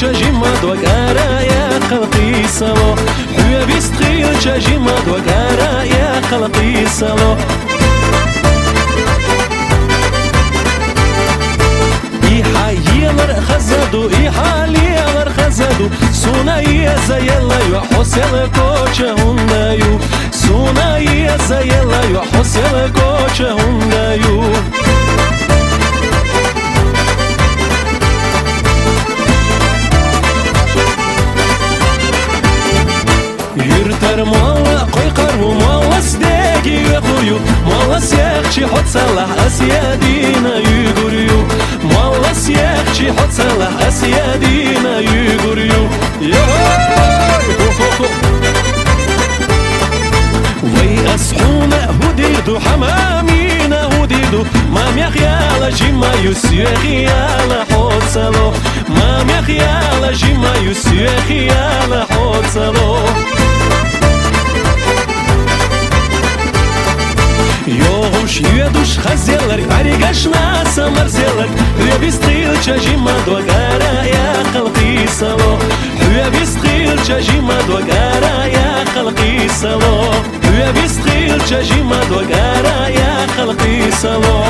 تجمع دوغارا يا خلقي صلو حيا بيستخيل تجمع دوغارا يا خلقي صلو إيحايلر خزدو إيحاليلر خزدو سونايا زيلا يو حسل كوچه هندايو سونايا زيلا يو حسل كوچه هندايو يرتر مولا قوي قربو مولا سداقي يخويو مولا سيخشي حط صلاح أسيادينا يقريو مولا سيخشي حط صلاح أسيادينا يقريو وي أصحونا هديدو حمامينا هديدو مام يا خيال جيما يسيخي يالا حط صلو مام يا خيال جيما يسيخي يالا حط صلو Yoğuş yeduş hazeler Arigashna samarzeler Hüya bistil çajima dogara ya khalqi salo Hüya bistil çajima dogara ya khalqi salo Hüya bistil çajima dogara ya khalqi salo